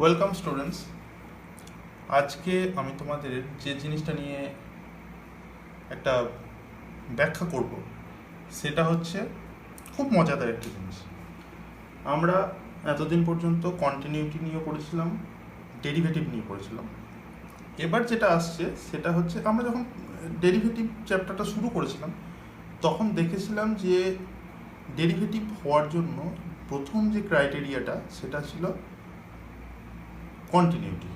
Welcome students. আজকে আমি তোমাদের যে জিনিসটা নিয়ে একটা ব্যাখ্যা করব সেটা হচ্ছে খুব মজাদার একটা জিনিস। আমরা এতদিন পর্যন্ত কন্টিনিউটি নিয়ে পড়েছিলাম, ডেরিভেটিভ নিয়ে পড়েছিলাম। এবার যেটা আসছে সেটা হচ্ছে আমরা যখন ডেরিভেটিভ চ্যাপ্টারটা শুরু করেছিলাম তখন দেখেছিলাম যে ডেরিভেটিভ হওয়ার জন্য প্রথম যে ক্রাইটেরিয়াটা সেটা ছিল কন্টিনিউটি,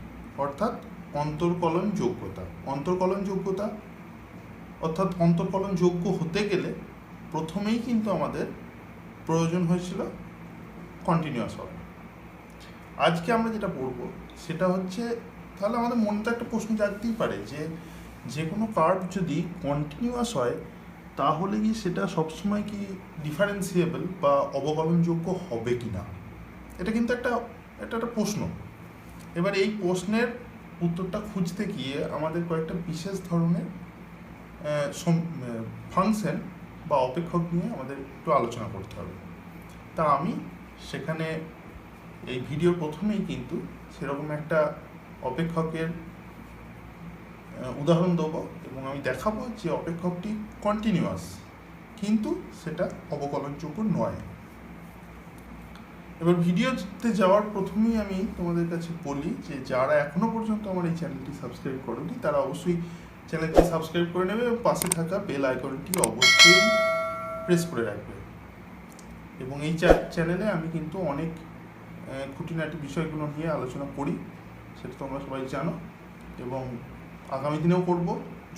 অর্থাৎ অন্তর্কলন যোগ্যতা অর্থাৎ অন্তর্কলন যোগ্য হতে গেলে প্রথমেই কিন্তু আমাদের প্রয়োজন হয়েছিল কন্টিনিউয়াস হওয়া। আজকে আমরা যেটা পড়বো সেটা হচ্ছে, তাহলে আমাদের মনে তো একটা প্রশ্ন জাগতেই পারে যে কোনো কার্ভ যদি কন্টিনিউয়াস হয় তাহলে কি সেটা সবসময় কি ডিফারেন্সিয়েবল বা অবকলনযোগ্য হবে কি না। এটা কিন্তু একটা প্রশ্ন। এবার এই প্রশ্নের উত্তরটা খুঁজতে গিয়ে আমাদের কয়েকটা বিশেষ ধরনের ফাংশন বা অপেক্ষক নিয়ে আমাদের একটু আলোচনা করতে হবে। তা আমি সেখানে এই ভিডিওর প্রথমেই কিন্তু সেরকম একটা অপেক্ষকের উদাহরণ দেবো এবং আমি দেখাবো যে অপেক্ষকটি কন্টিনিউয়াস কিন্তু সেটা অবকলনযোগ্য নয়। এবার ভিডিওতে যাওয়ার প্রথমেই আমি তোমাদের কাছে বলি যে যারা এখনও পর্যন্ত আমার এই চ্যানেলটি সাবস্ক্রাইব করেনি তারা অবশ্যই চ্যানেলটি সাবস্ক্রাইব করে নেবে এবং পাশে থাকা বেল আইকনটি অবশ্যই প্রেস করে রাখবে। এবং এই চ্যানেলে আমি কিন্তু অনেক খুঁটিনাটি বিষয়গুলো নিয়ে আলোচনা করি, সেটা তোমরা সবাই জানো এবং আগামী দিনেও করব।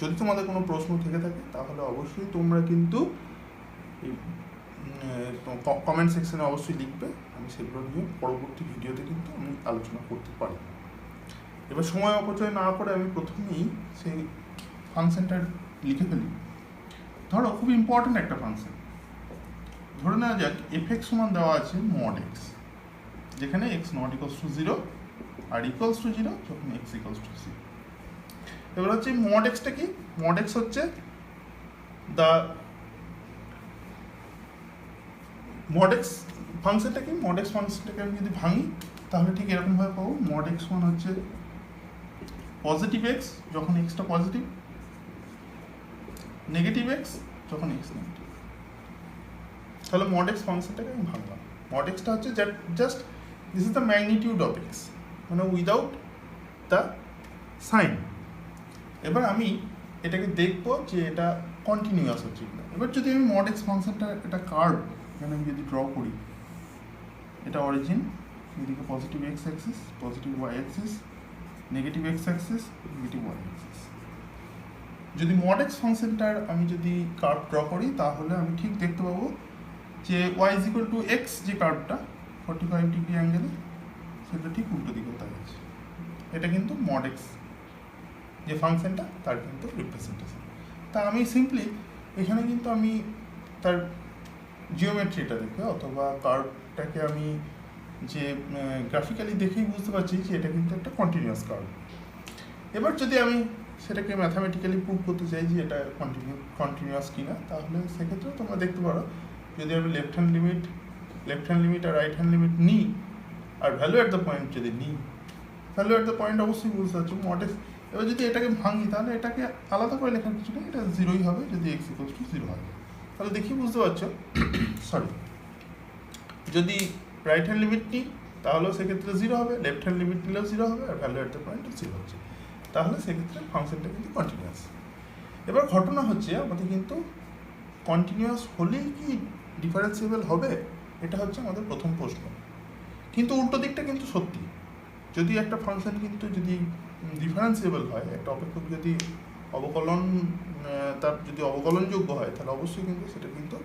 যদি তোমাদের কোনো প্রশ্ন থেকে থাকে তাহলে অবশ্যই তোমরা কিন্তু কমেন্ট সেকশনে অবশ্যই লিখবে, আমি সেগুলো নিয়ে পরবর্তী ভিডিওতে কিন্তু আমি আলোচনা করতে পারি। এবার সময় অপচয় না করে আমি প্রথমেই সেই ফাংশনটা লিখে ফেলি। ধরো খুব ইম্পর্ট্যান্ট একটা ফাংশন, ধরে নেওয়া যাক f(x) সমান দেওয়া আছে mod x, যেখানে x নট ইকুয়ালস টু 0 আর ইকুয়ালস টু 0 যখন x ইকুয়ালস টু 0। এবার হচ্ছে mod x টা কি? mod x হচ্ছে mod x ফাংশনটা কি? mod x ফাংশনটাকে আমি যদি ভাঙি তাহলে ঠিক এরকমভাবে পাবো mod x সমান হচ্ছে পজিটিভ x যখন x টা পজিটিভ, নেগেটিভ x যখন x নেগেটিভ। তাহলে mod x ফাংশনটাকে আমি ভাঙলাম। mod x টা হচ্ছে just this is the magnitude of x, মানে উইদাউট দ্য সাইন। এবার আমি এটাকে দেখবো যে এটা কন্টিনিউয়াস হচ্ছে কিনা। এবার যদি আমি mod x ফাংশনটা এটা কার্ভ এখানে আমি যদি ড্র করি, এটা অরিজিন, এদিকে positive x Axis, positive y Axis, negative x Axis, negative y Axis. যদি mod x ফাংশনটার আমি যদি কার্ভ ড্র করি তাহলে আমি ঠিক দেখতে পাবো যে y is equal to x, যে কার্ভটা 45 ডিগ্রি অ্যাঙ্গেলে, সেটা ঠিক উল্টো দিকে তাকাচ্ছে। এটা কিন্তু mod x যে ফাংশনটা তার কিন্তু রিপ্রেজেন্টেশন। তা আমি সিম্পলি এখানে কিন্তু আমি তার জিওমেট্রিটা দেখে অথবা কার্ভটাকে আমি যে গ্রাফিক্যালি দেখেই বুঝতে পারছি যে এটা কিন্তু একটা কন্টিনিউয়াস কার্ভ। এবার যদি আমি সেটাকে ম্যাথামেটিক্যালি প্রুভ করতে চাই যে এটা কন্টিনিউয়াস কিনা, তাহলে সেক্ষেত্রেও তোমরা দেখতে পারো যদি আমি লেফট হ্যান্ড লিমিট আর রাইট হ্যান্ড লিমিট নিই আর ভ্যালু অ্যাট দ্য পয়েন্ট যদি নিই, ভ্যালু অ্যাট দ্য পয়েন্ট অবশ্যই বুঝতে পারছো mod x। এবার যদি এটাকে ভাঙি তাহলে এটাকে আলাদা করে লেখার কিছু নেই, এটা 0ই হবে যদি x ইকুয়ালস টু 0 হয়। তাহলে দেখি বুঝতে পারছো সরি, যদি রাইট হ্যান্ড লিমিট নিই তাহলেও সেক্ষেত্রে 0 হবে, লেফট হ্যান্ড লিমিট নিলেও 0 হবে আর ভ্যালু অ্যাট দ্য পয়েন্ট 0 হচ্ছে। তাহলে সেক্ষেত্রে ফাংশনটা কিন্তু কন্টিনিউয়াস। এবার ঘটনা হচ্ছে আমাদের কিন্তু কন্টিনিউয়াস হলেই কি ডিফারেন্সিয়েবল হবে, এটা হচ্ছে আমাদের প্রথম প্রশ্ন। কিন্তু উল্টো দিকটা কিন্তু সত্যি, যদি একটা ফাংশন কিন্তু যদি ডিফারেন্সিয়েবল হয়, একটা অপেক্ষক যদি তার যদি অবকলনযোগ্য হয় তাহলে অবশ্যই কিন্তু সেটা কিন্তু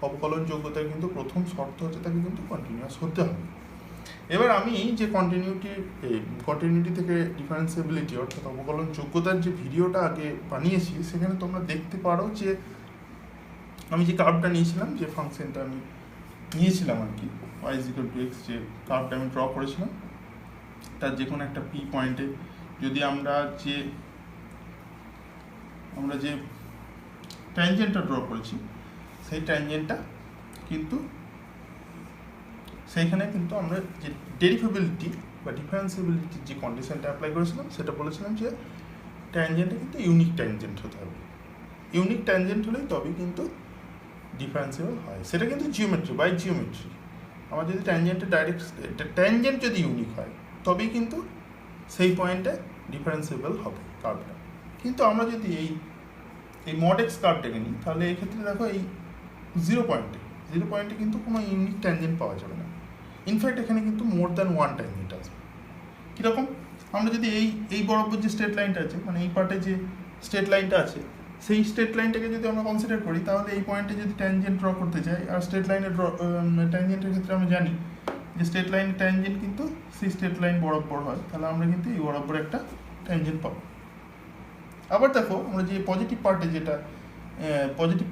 অবকলনযোগ্যতার কিন্তু প্রথম শর্ত হচ্ছে তাকে কিন্তু কন্টিনিউয়াস হতে হবে। এবার আমি যে কন্টিনিউটি থেকে ডিফারেন্সিয়েবিলিটি অর্থাৎ অবকলনযোগ্যতার যে ভিডিওটা আগে বানিয়েছি সেখানে তোমরা দেখতে পারো যে আমি যে কার্ভটা নিয়েছিলাম, যে ফাংশনটা আমি নিয়েছিলাম আর কি y is equal to x, যে কার্ভটা আমি ড্র করেছিলাম তার যে কোনো একটা পি পয়েন্টে যদি আমরা যে ট্যানজেন্টটা ড্র করেছি সেই ট্যানজেন্টটা কিন্তু সেইখানে কিন্তু আমরা যে ডেরিভেবিলিটি বা ডিফারেন্সিবিলিটির যে কন্ডিশনটা অ্যাপ্লাই করেছিলাম সেটা বলেছিলাম যে ট্যানজেন্টটা কিন্তু ইউনিক ট্যানজেন্ট হতে হবে। ইউনিক ট্যানজেন্ট হলেই তবেই কিন্তু ডিফারেন্সিবল হয়। সেটা কিন্তু জিওমেট্রি, বাই জিওমেট্রি। আমার যদি ট্যানজেন্টের ট্যানজেন্ট যদি ইউনিক হয় তবেই কিন্তু সেই পয়েন্টে ডিফারেন্সিবল হবে কার্ভটা। কিন্তু আমরা যদি এই মড এক্স কার্ভটাকে নিই তাহলে এক্ষেত্রে দেখো এই জিরো পয়েন্টে কিন্তু কোনো ইউনিক ট্যানজেন্ট পাওয়া যাবে না। ইনফ্যাক্ট এখানে কিন্তু মোর দ্যান ওয়ান ট্যানজেন্ট আসবে। কীরকম? আমরা যদি এই বরাবর যে স্ট্রেট লাইনটা আছে, মানে এই পার্টে যে স্ট্রেট লাইনটা আছে, সেই স্ট্রেট লাইনটাকে যদি আমরা কনসিডার করি তাহলে এই পয়েন্টে যদি ট্যানজেন্ট ড্র করতে চাই, আর স্ট্রেট লাইনের ট্যানজেন্টের ক্ষেত্রে আমরা জানি যে স্ট্রেট লাইনের ট্যানজেন্ট কিন্তু সেই স্ট্রেট লাইন বরাবর হয়, তাহলে আমরা কিন্তু এই বরাবর একটা ট্যানজেন্ট পাবো। আবার দেখো আমরা যে পজিটিভ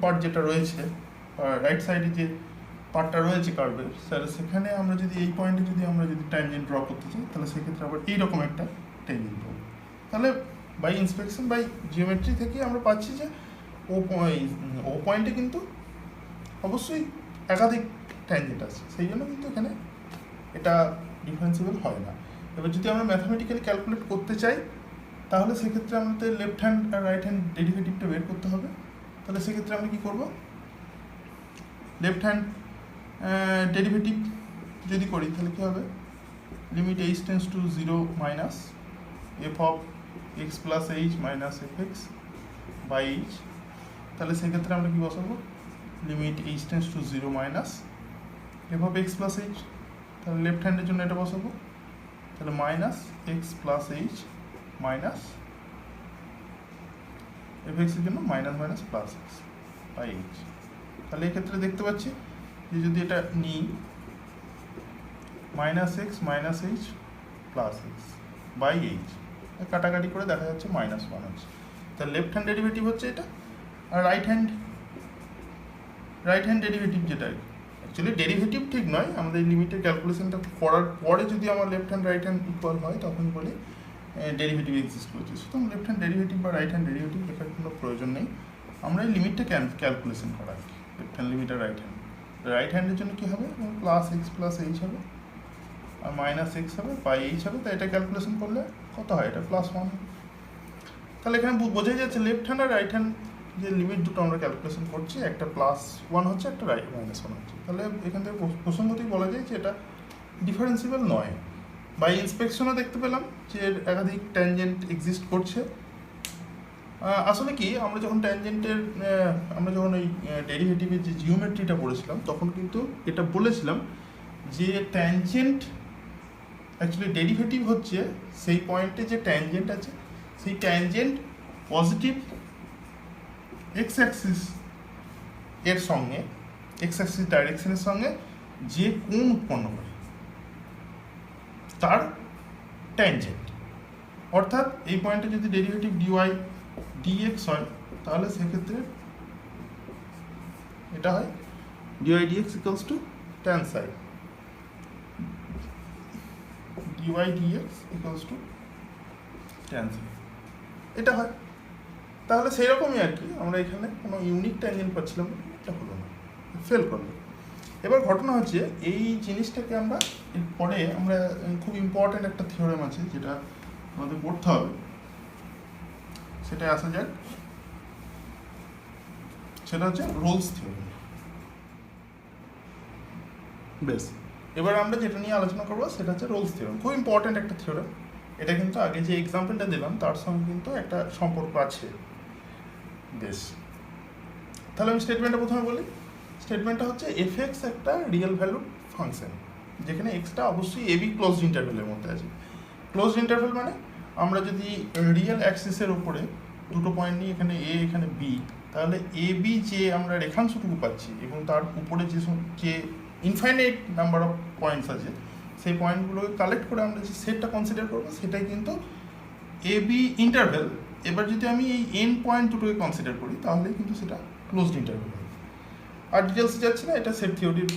পার্ট যেটা রয়েছে রাইট সাইডে যে পার্টটা রয়েছে কার্ভের, সেখানে আমরা যদি এই পয়েন্টে আমরা যদি ট্যানজেন্ট ড্র করতে চাই তাহলে সেক্ষেত্রে আবার এইরকম একটা ট্যানজেন্ট পাবো। তাহলে বাই ইন্সপেকশন বাই জিওমেট্রি থেকে আমরা পাচ্ছি যে ও পয়েন্টে কিন্তু অবশ্যই একাধিক ট্যানজেন্ট আছে, সেই জন্য কিন্তু এখানে এটা ডিফারেন্সিবল হয় না। এবার যদি আমরা ম্যাথামেটিক্যালি ক্যালকুলেট করতে চাই তাহলে সেক্ষেত্রে আমাদের লেফট হ্যান্ড আর রাইট হ্যান্ড ডেরিভেটিভটা বের করতে হবে। তাহলে সেক্ষেত্রে আমরা কী করব, লেফট হ্যান্ড ডেরিভেটিভ যদি করি তাহলে কী হবে, limit h tends to 0 minus f of x plus h minus f x by h. তাহলে সেক্ষেত্রে আমরা কী বসাবো, limit h tends to 0 minus f of x plus h. তাহলে লেফট হ্যান্ডের জন্য এটা বসাবো, তাহলে minus x plus h minus f এক্সের জন্য minus minus plus x by h. তাহলে এক্ষেত্রে দেখতে পাচ্ছি যে যদি এটা নিই minus x minus h plus x by H, কাটাকাটি করে দেখা যাচ্ছে মাইনাস ওয়ান হচ্ছে। তাহলে লেফট হ্যান্ড ডেরিভেটিভ হচ্ছে এটা, আর রাইট হ্যান্ড ডেরিভেটিভ যেটা অ্যাকচুয়ালি ডেরিভেটিভ ঠিক নয়, আমাদের এই লিমিটের ক্যালকুলেশনটা করার পরে যদি আমার left hand right hand equal হয় তখন বলি ডেরিভেটিভ এক্সিস্ট করছে। সুতরাং লেফট হ্যান্ড ডেরিভেটিভ বা রাইট হ্যান্ড ডেরিভেটিভ লেখার কোনো প্রয়োজন নেই, আমরা এই লিমিটটা ক্যালকুলেশন করা আর কি, লেফট হ্যান্ড লিমিট আর রাইট হ্যান্ডের জন্য কী হবে, প্লাস এক্স প্লাস এইচ হবে আর মাইনাস এক্স হবে বাই এইচ হবে। তাই এটা ক্যালকুলেশন করলে কত হয়, এটা প্লাস ওয়ান। তাহলে এখানে বোঝাই যাচ্ছে লেফট হ্যান্ড আর রাইট হ্যান্ড যে লিমিট দুটো আমরা ক্যালকুলেশন করছি, একটা প্লাস ওয়ান হচ্ছে, একটা মাইনাস ওয়ান হচ্ছে। তাহলে এখান থেকে প্রসঙ্গতেই বলা যায় যে এটা ডিফারেন্সিবল নয়। বাই ইন্সপেকশনও দেখতে পেলাম যে একাধিক ট্যানজেন্ট এক্সিস্ট করছে। আসলে কি আমরা যখন ওই ডেরিভেটিভের যে জিওমেট্রিটা পড়েছিলাম তখন কিন্তু এটা বলেছিলাম যে ট্যানজেন্ট অ্যাকচুয়ালি ডেরিভেটিভ হচ্ছে সেই পয়েন্টে যে ট্যানজেন্ট আছে সেই ট্যানজেন্ট পজিটিভ এক্স অ্যাক্সিস এর সঙ্গে এক্স অ্যাক্সিস ডাইরেকশনের সঙ্গে যে কোণ উৎপন্ন করে তার ট্যানজেন্ট। অর্থাৎ এই পয়েন্টে যদি ডেরিভেটিভ ডিওয়াই ডিএক্স হয় তাহলে সেক্ষেত্রে এটা হয় dy dx equals to tan psi dy dx equals to tan psi, এটা হয়। তাহলে সেই রকমই আর কি, আমরা এখানে কোনো ইউনিক ট্যানজেন্ট পাচ্ছিলাম, এটা হলো না, ফেল করলো। এবার ঘটনা হচ্ছে এই জিনিসটাকে আমরা পরে আমরা খুব ইম্পর্ট্যান্ট একটা থিওরেম আছে যেটা আমাদের পড়তে হবে, সেটা আসা যাক। সেটা হচ্ছে রোলস থিওরেম। বেশ, এবার আমরা যেটা নিয়ে আলোচনা করবো সেটা হচ্ছে রোলস থিওরেম। খুব ইম্পর্ট্যান্ট একটা থিওরেম, এটা কিন্তু আগে যে এক্সাম্পলটা দিলাম তার সঙ্গে কিন্তু একটা সম্পর্ক আছে। বেশ, তাহলে আমি স্টেটমেন্টটা প্রথমে বলি। স্টেটমেন্টটা হচ্ছে এফ এক্স একটা রিয়েল ভ্যালু ফাংশন, যেখানে এক্সটা অবশ্যই এবি ক্লোজড ইন্টারভেলের মধ্যে আছে। ক্লোজড ইন্টারভেল মানে আমরা যদি রিয়েল অ্যাক্সিসের উপরে দুটো পয়েন্ট নিই, এখানে এ এখানে বি, তাহলে এ বি যে আমরা রেখাংশটুকু পাচ্ছি এবং তার উপরে যে ইনফাইনাইট নাম্বার অফ পয়েন্টস আছে সেই পয়েন্টগুলোকে কালেক্ট করে আমরা যে সেটটা কনসিডার করবো সেটাই কিন্তু এ বি ইন্টারভেল। এবার যদি আমি এই এন পয়েন্ট দুটোকে কনসিডার করি তাহলে কিন্তু সেটা ক্লোজড ইন্টারভেল হবে। আর ডিটেলসে যাচ্ছে না, এটা সেট থিওরির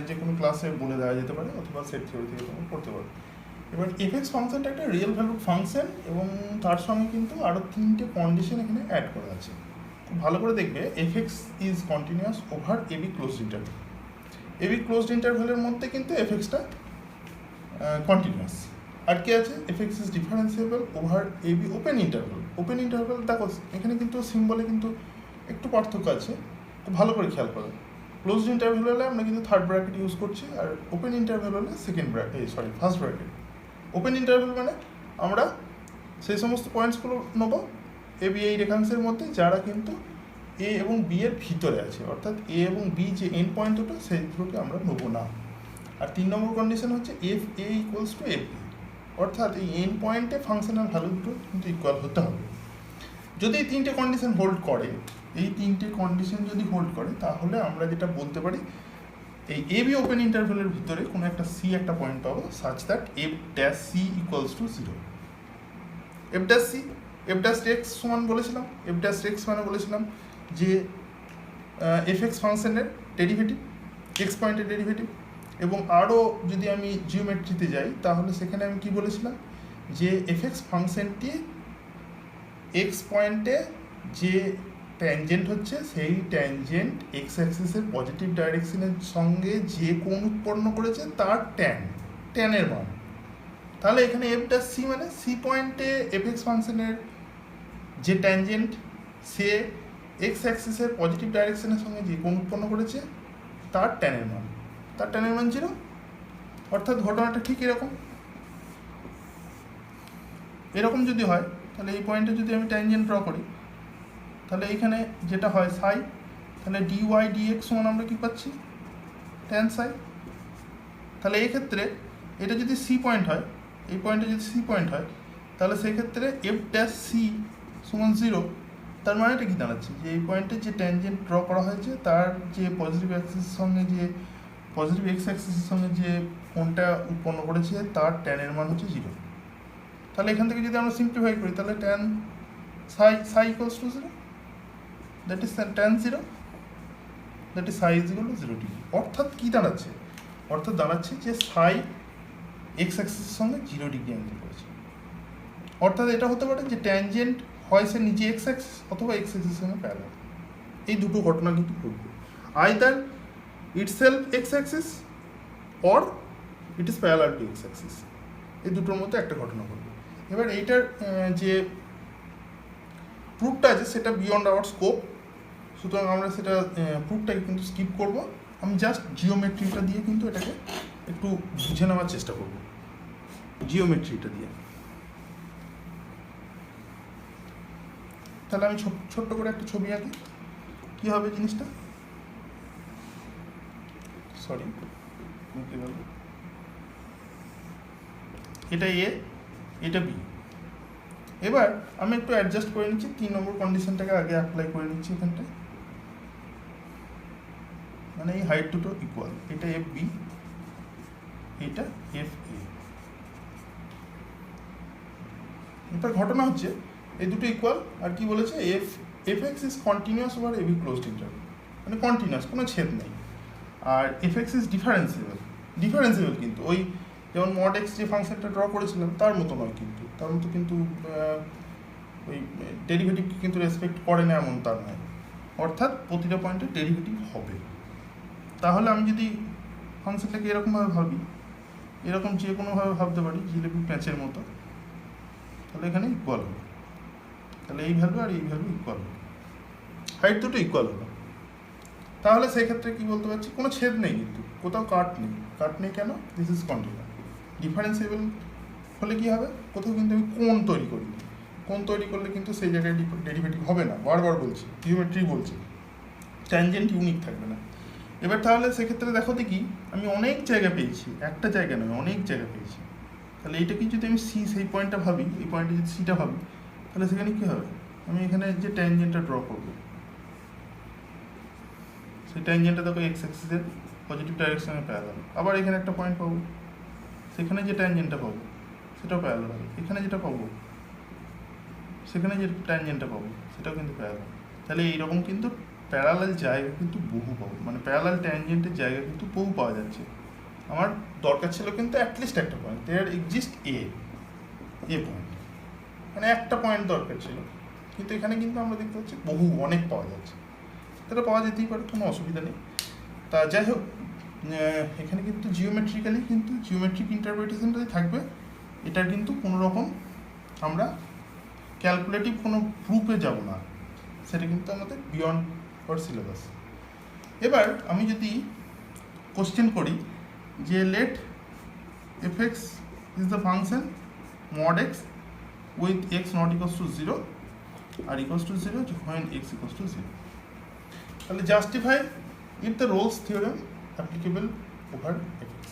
যে কোনো ক্লাসে বলে দেওয়া যেতে পারে অথবা সেট থিওরি থেকে তোমরা পড়তে পারো। এবার এফএক্স ফাংশনটা একটা রিয়েল ভ্যালুড ফাংশন এবং তার সঙ্গে কিন্তু আরও তিনটে কন্ডিশন এখানে অ্যাড করা আছে। খুব ভালো করে দেখবে, f x is continuous over AB closed interval. AB closed ইন্টারভেলের মধ্যে কিন্তু এফএক্সটা কন্টিনিউয়াস, আর কি আছে, f x is differentiable over A B open interval. Open interval দেখো এখানে কিন্তু সিম্বলে কিন্তু একটু পার্থক্য আছে, তো ভালো করে খেয়াল করো। ক্লোজড ইন্টারভেল হলে আমরা কিন্তু থার্ড ব্র্যাকেট ইউজ করছি, আর ওপেন ইন্টারভেল হলে second bracket, first bracket. Open interval মানে আমরা সেই সমস্ত পয়েন্টসগুলো নেবো এ বি এই রেখাংশের মধ্যে যারা কিন্তু এ এবং বি এর ভিতরে আছে, অর্থাৎ এ এবং বি যে এন্ড পয়েন্ট দুটো সেইগুলোকে আমরা নেবো না। আর 3 নম্বর কন্ডিশন হচ্ছে f a equals to f b, অর্থাৎ এই এন্ড পয়েন্টে ফাংশনাল ভ্যালু দুটো কিন্তু ইকুয়াল হতে হবে। যদি এই 3টে কন্ডিশন হোল্ড করে, এই 3টে কন্ডিশন যদি হোল্ড করে, তাহলে আমরা যেটা বলতে পারি এই এ বি ওপেন ইন্টারভেলের ভিতরে কোনো একটা সি একটা পয়েন্ট পাবো such that f dash c equals to 0। F dash c, f dash x সমান বলেছিলাম, এফ ড্যাশ এক্স মানে বলেছিলাম যে এফ এক্স ফাংশনের ডেরিভেটিভ, এক্স পয়েন্টের ডেরিভেটিভ। এবং আরও যদি আমি জিওমেট্রিতে যাই তাহলে সেখানে আমি কি বলেছিলাম যে এফ এক্স ফাংশনটি এক্স পয়েন্টে যে ট্যানজেন্ট হচ্ছে সেই ট্যানজেন্ট এক্স অ্যাক্সিসের পজিটিভ ডাইরেকশনের সঙ্গে যে কোণ উৎপন্ন করেছে তার ট্যানের মান। তাহলে এখানে এফ ড্যাশ সি মানে সি পয়েন্টে এফ এক্স ফাংশনের যে ট্যানজেন্ট সে এক্স অ্যাক্সিসের পজিটিভ ডাইরেকশনের সঙ্গে যে কোণ উৎপন্ন করেছে তার ট্যানের মান, তার ট্যানের মান 0। অর্থাৎ ঘটনাটা ঠিক এরকম যদি হয়, তাহলে এই পয়েন্টে যদি আমি ট্যানজেন্ট ড্র করি, তাহলে এইখানে যেটা হয় সাই, তাহলে ডি ওয়াই ডি এক্স সমান আমরা কী পাচ্ছি, ট্যান সাই। তাহলে এই ক্ষেত্রে এটা যদি সি পয়েন্ট হয়, এই পয়েন্টে যদি সি পয়েন্ট হয়, তাহলে সেক্ষেত্রে এফ ড্যাশ সি সমান 0। তার মানে এটা কি দাঁড়াচ্ছে যে এই পয়েন্টে যে ট্যানজেন্ট ড্র করা হয়েছে তার যে পজিটিভ অ্যাক্সিসের সঙ্গে যে পজিটিভ এক্স অ্যাক্সিসের সঙ্গে যে কোণটা উৎপন্ন করেছে তার ট্যানের মান হচ্ছে 0। তাহলে এখান থেকে যদি আমরা সিম্পলিফাই করি, তাহলে tan Sai equals to 0, that is tan 0, that is Sai is equal to 0 degree. অর্থাৎ কী দাঁড়াচ্ছে, অর্থাৎ দাঁড়াচ্ছে যে সাই এক্স অ্যাক্সিসের সঙ্গে 0 ডিগ্রি অ্যাঙ্গেল করেছে। অর্থাৎ এটা হতে পারে যে ট্যানজেন্ট হয় সে নিজে এক্স অ্যাক্সিস অথবা এক্স অ্যাক্সিসের সঙ্গে প্যারালাল। এই দুটো ঘটনা কিন্তু ঘটবে, either itself x axis or it is parallel to x axis, এই দুটোর মধ্যে একটা ঘটনা ঘটবে। এবার এইটার যে প্রুফটা আছে সেটা বিয়ন্ড আওয়ার স্কোপ, সুতরাং আমরা সেটা প্রুফটাকে কিন্তু স্কিপ করব। আমি জাস্ট জিওমেট্রিটা দিয়ে কিন্তু এটাকে একটু বুঝে নেওয়ার চেষ্টা করব, জিওমেট্রিটা দিয়ে। তাহলে আমি ছোট্ট করে একটা ছবি আঁকি, কী হবে জিনিসটা, সরি এটা এ, এটা বি। এবার আমি একটু অ্যাডজাস্ট করে নিচ্ছি, 3 নম্বর কন্ডিশনটাকে আগে অ্যাপ্লাই করে নিচ্ছি এখানটায়। মানে এই হাইট দুটো ইকুয়াল, এটা এফ বি, এটা এফ এ। এবার ঘটনা হচ্ছে এই দুটো ইকুয়াল, আর কি বলেছে F x is continuous over A B closed interval, মানে কন্টিনিউয়াস, কোনো ছেদ নেই। আর এফ এক্স ইজ ডিফারেন্সিয়েবল কিন্তু ওই যেমন মড এক্স যে ফাংশনটা ড্র করেছিলাম তার মতো নয়, কিন্তু তার মতো কিন্তু ওই ডেরিভেটিভকে কিন্তু রেসপেক্ট করে না এমন তা নয়, অর্থাৎ প্রতিটা পয়েন্টে ডেরিভেটিভ হবে। তাহলে আমি যদি ফাংশনটাকে এরকমভাবে ভাবি, এরকম যে কোনোভাবে ভাবতে পারি জিলেপি প্যাঁচের মতো, তাহলে এখানে ইকুয়াল হবে, তাহলে এই ভ্যালু আর এই ভ্যালু ইকুয়াল হবে, হাইট দুটো ইকুয়াল হলো। তাহলে সেক্ষেত্রে কী বলতে পারছি, কোনো ছেদ নেই কিন্তু, কোথাও কাট নেই কেন, দিস ইজ কন্টিনিউয়াস। ডিফারেন্সিয়েবল হলে কী হবে, কোথাও কিন্তু আমি কোণ তৈরি করি, কোণ তৈরি করলে কিন্তু সেই জায়গায় ডেরিভেটিভ হবে না, বারবার বলছি, জিওমেট্রি বলছি, ট্যানজেন্ট ইউনিক থাকবে না। এবার তাহলে সেক্ষেত্রে দেখো দেখি আমি অনেক জায়গা পেয়েছি, একটা জায়গা নয় অনেক জায়গা পেয়েছি। তাহলে এইটাকে যদি আমি সি সেই পয়েন্টটা ভাবি, এই পয়েন্টে যদি সিটা ভাবি, তাহলে সেখানে কী হবে, আমি এখানে যে ট্যানজেন্টটা ড্র করবো, সেই ট্যানজেন্টটা দেখো এক্স অ্যাক্সিসের পজিটিভ ডাইরেকশনে প্যারালাল। আবার এখানে একটা পয়েন্ট পাবো, সেখানে যে ট্যানজেন্টটা পাবো সেটাও প্যারালাল হবে, এখানে যেটা পাবো সেখানে যে ট্যানজেন্টটা পাবো সেটাও কিন্তু প্যারালাল। তাহলে এইরকম কিন্তু প্যারালাল জায়গা কিন্তু বহু পাবো, মানে প্যারালাল ট্যানজেন্টের জায়গা কিন্তু বহু পাওয়া যাচ্ছে। আমার দরকার ছিল কিন্তু অ্যাটলিস্ট একটা point, there exist a point, মানে একটা পয়েন্ট দরকার ছিল, কিন্তু এখানে কিন্তু আমরা দেখতে পাচ্ছি বহু অনেক পাওয়া যাচ্ছে। সেটা পাওয়া যেতেই পারে, কোনো অসুবিধা নেই। তা যাই হোক, এখানে কিন্তু জিওমেট্রিক ইন্টারপ্রিটেশনটাই থাকবে এটার কিন্তু কোনো রকম আমরা ক্যালকুলেটিভ কোনো প্রুফে যাব না, সেটা কিন্তু আমাদের বিয়ন্ড আওয়ার সিলেবাস। এবার আমি যদি কোশ্চেন করি যে let fx is the function mod x with x not equals to 0 আর equals to 0 when x equals to 0, তাহলে justify if the Rolle's theorem applicable over fx,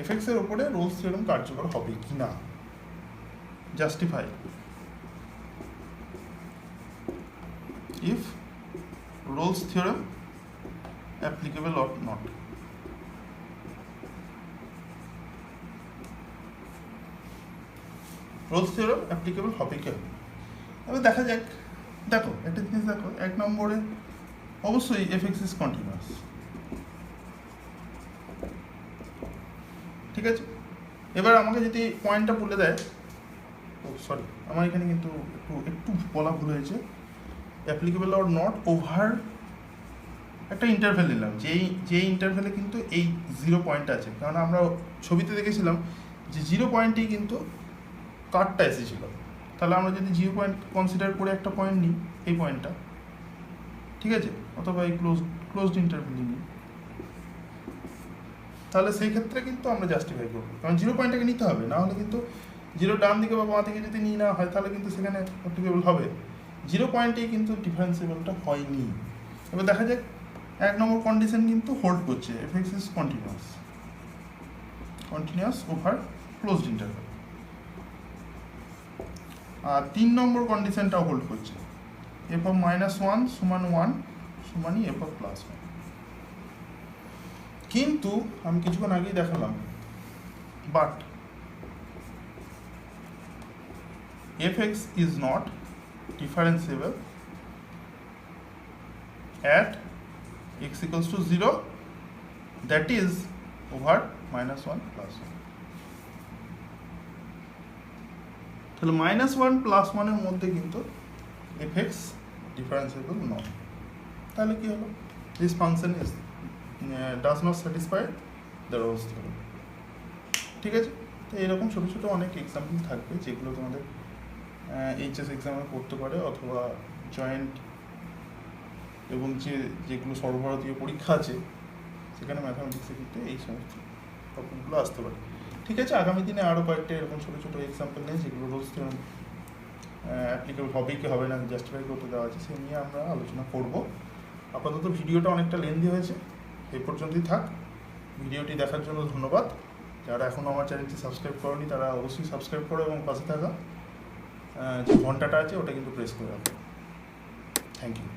fx এর উপরে Rolle's theorem কার্যকর হবে কি না, justify if Rolle's theorem applicable or not। Rolle's theorem applicable হবে কি হবে, এবার দেখা যাক। দেখো একটা জিনিস দেখো, 1 নম্বরে অবশ্যই fx ইজ কন্টিনিউয়াস, ঠিক আছে। এবার আমাকে যদি পয়েন্টটা বলে দেয়, ও সরি আমার এখানে কিন্তু একটু বলা ভুল হয়েছে, অ্যাপ্লিকেবল অর নট ওভার একটা ইন্টারভ্যাল নিলাম, যেই ইন্টারভ্যালে কিন্তু এই 0 পয়েন্ট আছে, কারণ আমরা ছবিতে দেখেছিলাম যে 0 পয়েন্টেই কিন্তু কার্ডটা এসেছিল, তাহলে আমরা যদি 0 পয়েন্ট কনসিডার করে একটা পয়েন্ট নিই, এই পয়েন্টটা, ঠিক আছে, অথবা এই ক্লোজড ইন্টারভ্যাল নিই, তাহলে সেই ক্ষেত্রে কিন্তু আমরা জাস্টিফাই করবো, কারণ 0 পয়েন্টটাকে নিতে হবে, না হলে কিন্তু 0 ডান দিকে বা বাঁ দিকে যদি নিয়ে নেওয়া হয় তাহলে কিন্তু সেখানে অ্যাপ্লিকেবল হবে, 0 পয়েন্টেই কিন্তু ডিফারেন্সিয়েবলটা হয়নি। এবার দেখা যাক 1 নম্বর কন্ডিশন কিন্তু হোল্ড করছে, fx is continuous over closed interval, আর 3 নম্বর কন্ডিশনটাও হোল্ড করছে, f of -1 সমান 1 সমানই f of +1। কিন্তু আমি কিছুক্ষণ আগেই দেখালাম, but fx is not differentiable at x equals to 0, that is over -1 +1। তাহলে -1 +1 এর মধ্যে কিন্তু fx differentiable নয়, তাহলে কি হলো, this function is does not satisfy the Rolle's theorem, ঠিক আছে। তো এরকম ছোটো ছোটো অনেক এক্সাম্পল থাকবে যেগুলো তোমাদের এইচএস এক্সামে পড়তে পারে, অথবা জয়েন্ট এবং যেগুলো সর্বভারতীয় পরীক্ষা আছে সেখানে ম্যাথামেটিক্সের ক্ষেত্রে এই সমস্ত টপিকগুলো আসতে পারে, ঠিক আছে। আগামী দিনে আরও কয়েকটা এরকম ছোটো ছোটো এক্সাম্পল নেই যেগুলো রোলস থিওরেম অ্যাপ্লিকেবল হবে কি হবে না জাস্টিফাই করতে দেওয়া আছে, সে নিয়ে আমরা আলোচনা করব। আপাতত ভিডিওটা অনেকটা লেন্দি হয়েছে, এই পর্যন্তই থাক। ভিডিওটি দেখার জন্য ধন্যবাদ। যারা এখনও আমার চ্যানেলটি সাবস্ক্রাইব করনি তারা অবশ্যই সাবস্ক্রাইব করো এবং পাশে থাকা যে ঘন্টাটা আছে ওটা কিন্তু প্রেস করে রাখো। Thank you.